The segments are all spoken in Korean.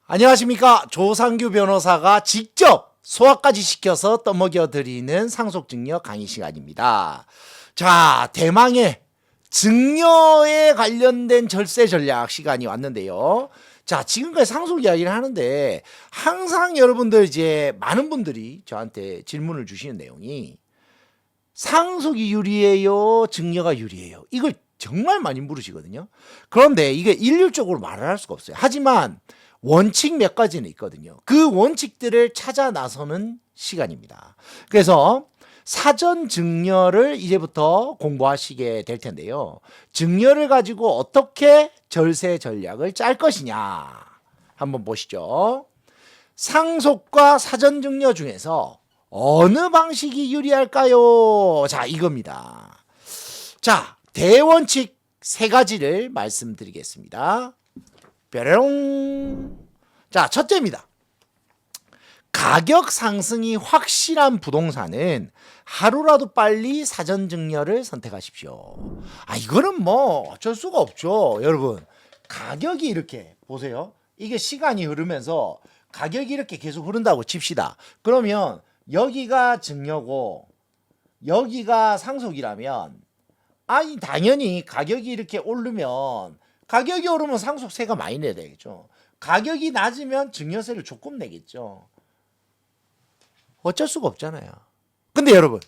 안녕하십니까. 조상규 변호사가 직접 소화까지 시켜서 떠먹여 드리는 상속증여 강의 시간입니다. 자, 대망의 증여에 관련된 절세 전략 시간이 왔는데요. 자, 지금까지 상속 이야기를 하는데 항상 여러분들 이제 많은 분들이 저한테 질문을 주시는 내용이 상속이 유리해요, 증여가 유리해요. 이걸 정말 많이 물으시거든요. 그런데 이게 일률적으로 말을 할 수가 없어요. 하지만 원칙 몇 가지는 있거든요. 그 원칙들을 찾아 나서는 시간입니다. 그래서 사전 증여를 이제부터 공부하시게 될 텐데요. 증여를 가지고 어떻게 절세 전략을 짤 것이냐 한번 보시죠. 상속과 사전 증여 중에서 어느 방식이 유리할까요? 자, 이겁니다. 자, 대원칙 세 가지를 말씀드리겠습니다. 뾰로롱. 자, 첫째입니다. 가격 상승이 확실한 부동산은 하루라도 빨리 사전 증여를 선택하십시오. 이거는 뭐 어쩔 수가 없죠. 여러분, 가격이 이렇게 보세요. 이게 시간이 흐르면서 가격이 이렇게 계속 흐른다고 칩시다. 그러면 여기가 증여고 여기가 상속이라면 당연히 가격이 이렇게 오르면 가격이 오르면 상속세가 많이 내야 되겠죠. 가격이 낮으면 증여세를 조금 내겠죠. 어쩔 수가 없잖아요. 근데 여러분,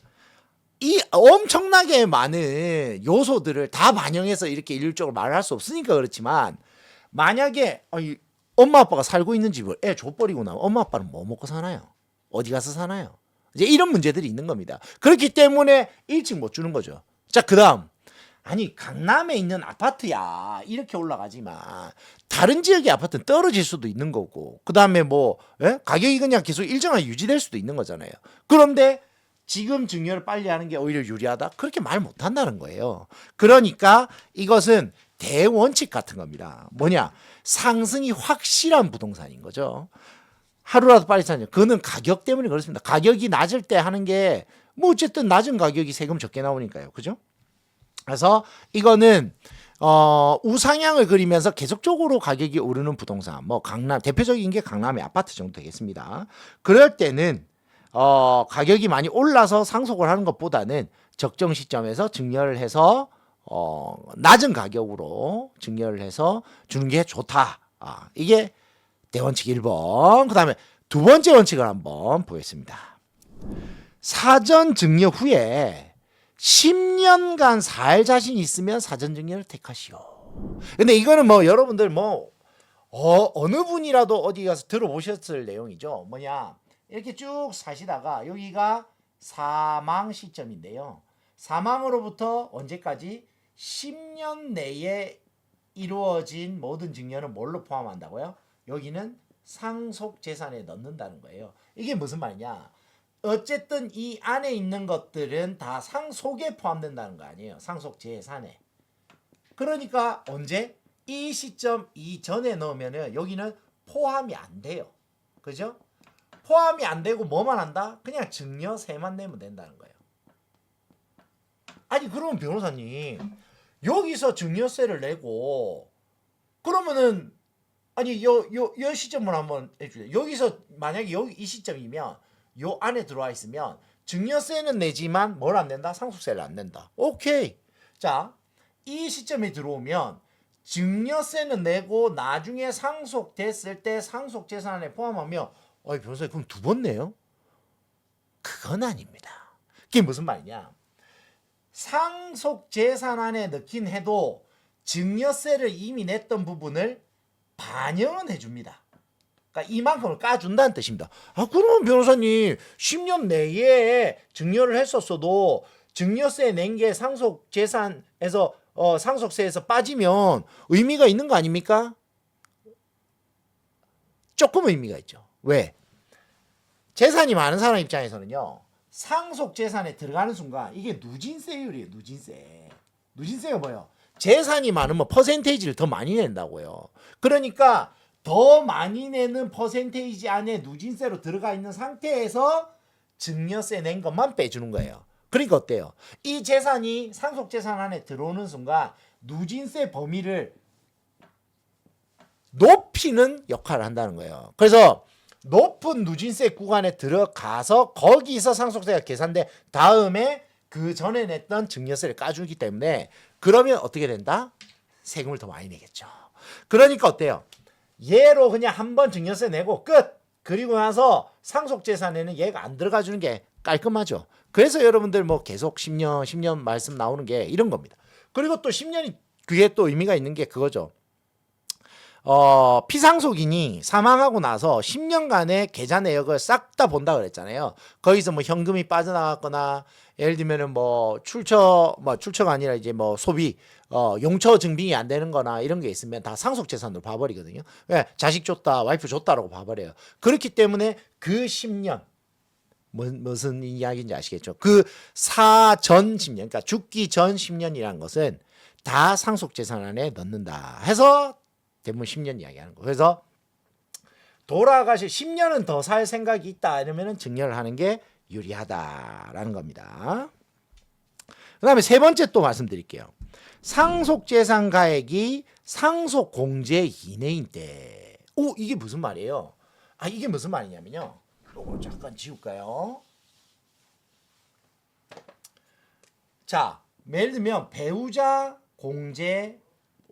이 엄청나게 많은 요소들을 다 반영해서 이렇게 일률적으로 말할 수 없으니까 그렇지만, 만약에 엄마 아빠가 살고 있는 집을 애 줘버리고 나면 엄마 아빠는 뭐 먹고 사나요? 어디 가서 사나요? 이제 이런 문제들이 있는 겁니다. 그렇기 때문에 일찍 못 주는 거죠. 자, 그 다음. 강남에 있는 아파트야 이렇게 올라가지만 다른 지역의 아파트는 떨어질 수도 있는 거고, 그 다음에 가격이 그냥 계속 일정하게 유지될 수도 있는 거잖아요. 그런데 지금 증여를 빨리 하는 게 오히려 유리하다? 그렇게 말 못한다는 거예요. 그러니까 이것은 대원칙 같은 겁니다. 뭐냐? 상승이 확실한 부동산인 거죠. 하루라도 빨리 사냐? 그거는 가격 때문에 그렇습니다. 가격이 낮을 때 하는 게 뭐 어쨌든 낮은 가격이 세금 적게 나오니까요. 그죠? 그래서 이거는 우상향을 그리면서 계속적으로 가격이 오르는 부동산, 뭐 강남, 대표적인 게 강남의 아파트 정도 되겠습니다. 그럴 때는 가격이 많이 올라서 상속을 하는 것보다는 적정 시점에서 증여를 해서 낮은 가격으로 증여를 해서 주는 게 좋다. 이게 대원칙 1번. 그 다음에 두 번째 원칙을 한번 보겠습니다. 사전 증여 후에 10년간 살 자신 있으면 사전 증여를 택하시오. 근데 이거는 뭐 여러분들 어느 분이라도 어디 가서 들어보셨을 내용이죠. 뭐냐? 이렇게 쭉 사시다가 여기가 사망 시점인데요. 사망으로부터 언제까지? 10년 내에 이루어진 모든 증여는 뭘로 포함한다고요? 여기는 상속 재산에 넣는다는 거예요. 이게 무슨 말이냐? 어쨌든 이 안에 있는 것들은 다 상속에 포함된다는 거 아니에요. 상속 재산에. 그러니까 언제? 이 시점 이전에 넣으면은 여기는 포함이 안 돼요. 그죠? 포함이 안 되고 뭐만 한다? 그냥 증여세만 내면 된다는 거예요. 그러면 변호사님, 여기서 증여세를 내고 그러면은 요 시점을 한번 해주세요. 여기서 만약에 여기 이 시점이면 요 안에 들어와 있으면 증여세는 내지만 뭘 안 낸다? 상속세를 안 낸다. 오케이. 자, 이 시점에 들어오면 증여세는 내고 나중에 상속됐을 때 상속재산에 포함하면 변호사님 그럼 두 번 내요? 그건 아닙니다. 그게 무슨 말이냐? 상속재산 안에 넣긴 해도 증여세를 이미 냈던 부분을 반영은 해줍니다. 그러니까 이만큼을 까준다는 뜻입니다. 그러면 변호사님 10년 내에 증여를 했었어도 증여세 낸 게 상속재산에서 상속세에서 빠지면 의미가 있는 거 아닙니까? 조금 의미가 있죠. 왜? 재산이 많은 사람 입장에서는요, 상속재산에 들어가는 순간 이게 누진세율이에요. 누진세. 누진세가 뭐예요? 재산이 많으면 퍼센테이지를 더 많이 낸다고요. 그러니까 더 많이 내는 퍼센테이지 안에 누진세로 들어가 있는 상태에서 증여세 낸 것만 빼주는 거예요. 그러니까 어때요? 이 재산이 상속재산 안에 들어오는 순간 누진세 범위를 높이는 역할을 한다는 거예요. 그래서 높은 누진세 구간에 들어가서 거기서 상속세가 계산돼 다음에 그 전에 냈던 증여세를 까주기 때문에 그러면 어떻게 된다? 세금을 더 많이 내겠죠. 그러니까 어때요? 얘로 그냥 한번 증여세 내고 끝! 그리고 나서 상속재산에는 얘가 안 들어가 주는 게 깔끔하죠. 그래서 여러분들 뭐 계속 10년 말씀 나오는 게 이런 겁니다. 그리고 또 10년이 그게 또 의미가 있는 게 그거죠. 피상속인이 사망하고 나서 10년간의 계좌 내역을 싹 다 본다 그랬잖아요. 거기서 뭐 현금이 빠져나갔거나 예를 들면은 뭐 출처가 아니라 이제 뭐 소비 용처 증빙이 안 되는 거나 이런 게 있으면 다 상속 재산으로 봐버리거든요. 네, 자식 줬다, 와이프 줬다라고 봐버려요. 그렇기 때문에 그 10년 무슨 이야기인지 아시겠죠? 그 사전 10년, 그러니까 죽기 전 10년이라는 것은 다 상속 재산 안에 넣는다 해서 대부분 10년 이야기하는 거. 그래서 돌아가실 10년은 더 살 생각이 있다 이러면은 증여를 하는 게 유리하다라는 겁니다. 그다음에 세 번째 또 말씀드릴게요. 상속재산 가액이 상속공제 이내인 때. 이게 무슨 말이에요? 이게 무슨 말이냐면요. 이거 잠깐 지울까요? 자, 예를 들면 배우자 공제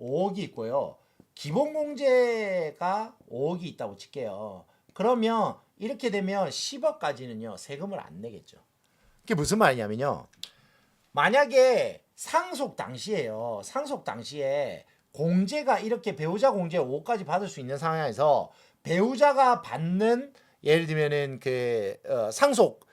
5억이 있고요. 기본 공제가 5억이 있다고 칠게요. 그러면 이렇게 되면 10억까지는요 세금을 안 내겠죠. 그게 무슨 말이냐면요. 만약에 상속 당시에요. 상속 당시에 공제가 이렇게 배우자 공제 5억까지 받을 수 있는 상황에서 배우자가 받는 예를 들면은 상속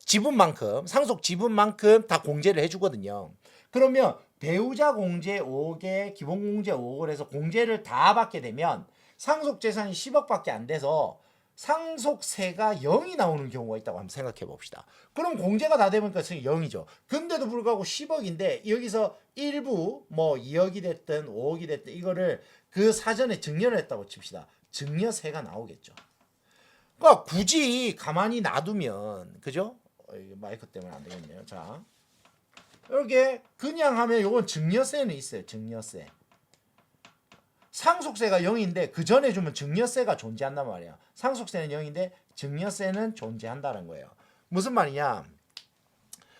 지분만큼 상속 지분만큼 다 공제를 해주거든요. 그러면 배우자 공제 5억에 기본 공제 5억을 해서 공제를 다 받게 되면 상속 재산이 10억밖에 안 돼서 상속세가 0이 나오는 경우가 있다고 한번 생각해 봅시다. 그럼 공제가 다 되니까 0이죠. 근데도 불구하고 10억인데 여기서 일부 뭐 2억이 됐든 5억이 됐든 이거를 그 사전에 증여를 했다고 칩시다. 증여세가 나오겠죠. 그러니까 굳이 가만히 놔두면 그죠? 마이크 때문에 안 되겠네요. 자. 이렇게 그냥 하면 요건 증여세는 있어요. 증여세. 상속세가 0인데 그 전에 주면 증여세가 존재한단 말이야. 상속세는 0인데 증여세는 존재한다는 거예요. 무슨 말이냐?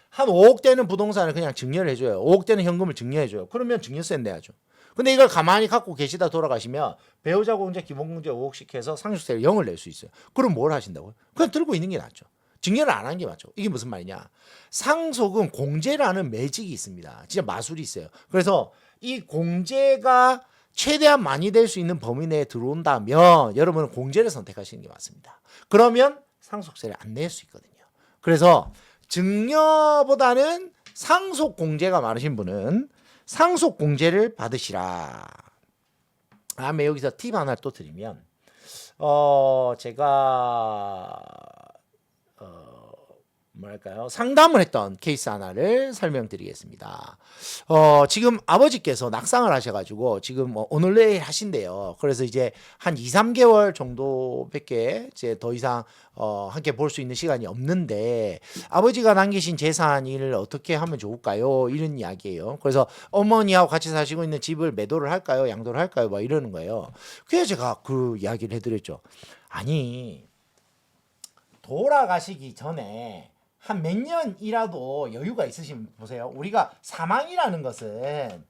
한 5억 되는 부동산을 그냥 증여를 해줘요. 5억 되는 현금을 증여해줘요. 그러면 증여세는 내야죠. 근데 이걸 가만히 갖고 계시다 돌아가시면 배우자 공제, 기본 공제 5억씩 해서 상속세를 0을 낼 수 있어요. 그럼 뭘 하신다고요? 그냥 들고 있는 게 낫죠. 증여를 안 하는 게 맞죠. 이게 무슨 말이냐? 상속은 공제라는 매직이 있습니다. 진짜 마술이 있어요. 그래서 이 공제가 최대한 많이 될 수 있는 범위 내에 들어온다면 여러분은 공제를 선택하시는 게 맞습니다. 그러면 상속세를 안 낼 수 있거든요. 그래서 증여보다는 상속 공제가 많으신 분은 상속 공제를 받으시라. 다음에 여기서 팁 하나 또 드리면 제가 뭐랄까요? 상담을 했던 케이스 하나를 설명드리겠습니다. 지금 아버지께서 낙상을 하셔가지고 지금 오늘 내일 하신대요. 그래서 이제 한 2, 3개월 정도밖에 이제 더 이상 함께 볼 수 있는 시간이 없는데 아버지가 남기신 재산을 어떻게 하면 좋을까요? 이런 이야기예요. 그래서 어머니하고 같이 사시고 있는 집을 매도를 할까요? 양도를 할까요? 막 이러는 거예요. 그래서 제가 그 이야기를 해드렸죠. 아니 돌아가시기 전에 한 몇 년이라도 여유가 있으시면 보세요. 우리가 사망이라는 것은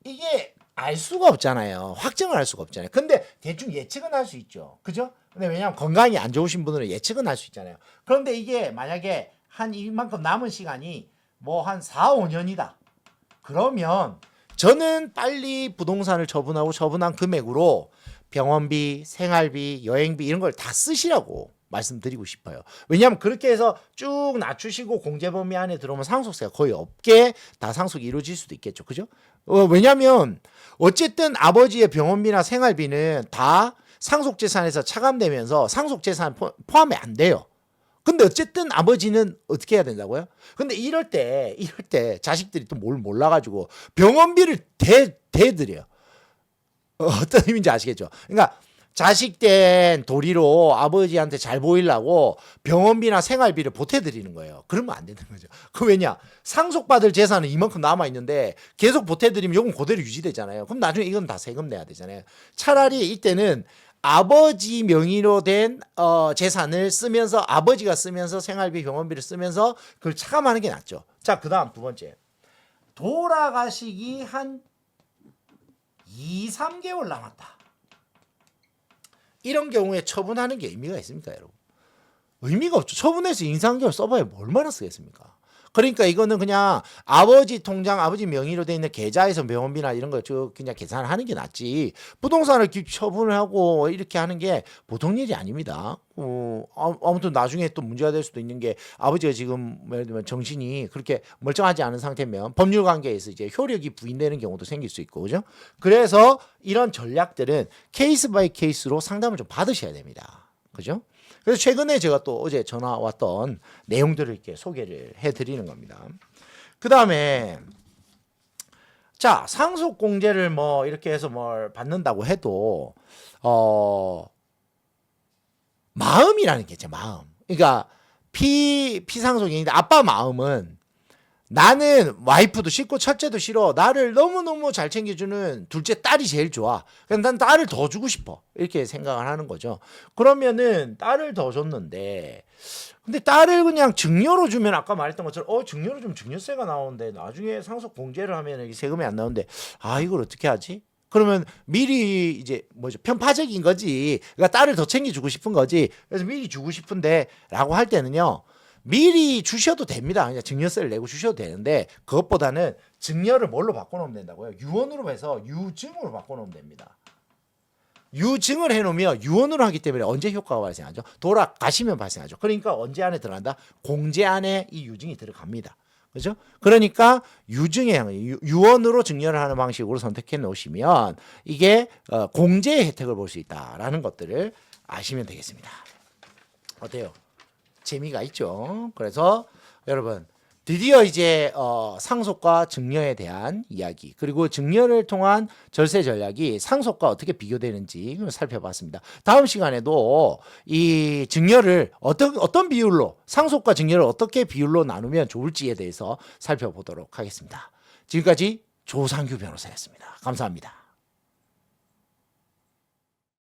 이게 알 수가 없잖아요. 확정을 할 수가 없잖아요. 근데 대충 예측은 할 수 있죠. 그죠? 근데 왜냐하면 건강이 안 좋으신 분들은 예측은 할 수 있잖아요. 그런데 이게 만약에 한 이만큼 남은 시간이 뭐 한 4, 5년이다. 그러면 저는 빨리 부동산을 처분한 금액으로 병원비, 생활비, 여행비 이런 걸 다 쓰시라고 말씀드리고 싶어요. 왜냐하면 그렇게 해서 쭉 낮추시고 공제 범위 안에 들어오면 상속세가 거의 없게 다 상속이 이루어질 수도 있겠죠. 그죠? 왜냐하면 어쨌든 아버지의 병원비나 생활비는 다 상속재산에서 차감되면서 상속재산 포함이 안 돼요. 근데 어쨌든 아버지는 어떻게 해야 된다고요? 근데 이럴 때 자식들이 또 뭘 몰라가지고 병원비를 대드려요. 어떤 의미인지 아시겠죠? 그러니까 자식 된 도리로 아버지한테 잘 보이려고 병원비나 생활비를 보태드리는 거예요. 그러면 안 되는 거죠. 그 왜냐? 상속받을 재산은 이만큼 남아있는데 계속 보태드리면 요금 그대로 유지되잖아요. 그럼 나중에 이건 다 세금 내야 되잖아요. 차라리 이때는 아버지 명의로 된 재산을 쓰면서 아버지가 쓰면서 생활비 병원비를 쓰면서 그걸 차감하는 게 낫죠. 자, 그 다음 두 번째. 돌아가시기 한 2, 3개월 남았다. 이런 경우에 처분하는 게 의미가 있습니까, 여러분? 의미가 없죠. 처분해서 인상계획 써봐야 얼마나 쓰겠습니까? 그러니까 이거는 그냥 아버지 통장, 아버지 명의로 돼 있는 계좌에서 병원비나 이런 거 그냥 계산을 하는 게 낫지. 부동산을 처분을 하고 이렇게 하는 게 보통 일이 아닙니다. 아무튼 나중에 또 문제가 될 수도 있는 게 아버지가 지금 예를 들면 정신이 그렇게 멀쩡하지 않은 상태면 법률 관계에서 이제 효력이 부인되는 경우도 생길 수 있고, 그죠? 그래서 이런 전략들은 케이스 바이 케이스로 상담을 좀 받으셔야 됩니다. 그죠? 그래서 최근에 제가 또 어제 전화 왔던 내용들을 이렇게 소개를 해드리는 겁니다. 그 다음에 자, 상속 공제를 뭐 이렇게 해서 뭘 받는다고 해도 마음이라는 게 있죠. 마음. 그러니까 피상속인인데 아빠 마음은 나는 와이프도 싫고 첫째도 싫어. 나를 너무너무 잘 챙겨주는 둘째 딸이 제일 좋아. 그래서 난 딸을 더 주고 싶어. 이렇게 생각을 하는 거죠. 그러면은 딸을 더 줬는데 근데 딸을 그냥 증여로 주면 아까 말했던 것처럼 증여로 주면 증여세가 나오는데 나중에 상속 공제를 하면 세금이 안 나오는데 이걸 어떻게 하지? 그러면 미리 이제 편파적인 거지. 그러니까 딸을 더 챙겨주고 싶은 거지. 그래서 미리 주고 싶은데 라고 할 때는요. 미리 주셔도 됩니다. 그냥 증여세를 내고 주셔도 되는데 그것보다는 증여를 뭘로 바꿔놓으면 된다고요? 유언으로 해서 유증으로 바꿔놓으면 됩니다. 유증을 해놓으면 유언으로 하기 때문에 언제 효과가 발생하죠? 돌아가시면 발생하죠. 그러니까 언제 안에 들어간다? 공제 안에 이 유증이 들어갑니다. 그죠? 그러니까 유언으로 증여를 하는 방식으로 선택해 놓으시면 이게 공제의 혜택을 볼 수 있다라는 것들을 아시면 되겠습니다. 어때요? 재미가 있죠. 그래서 여러분 드디어 이제 상속과 증여에 대한 이야기 그리고 증여를 통한 절세 전략이 상속과 어떻게 비교되는지 살펴봤습니다. 다음 시간에도 이 증여를 어떤 비율로 상속과 증여를 어떻게 비율로 나누면 좋을지에 대해서 살펴보도록 하겠습니다. 지금까지 조상규 변호사였습니다. 감사합니다.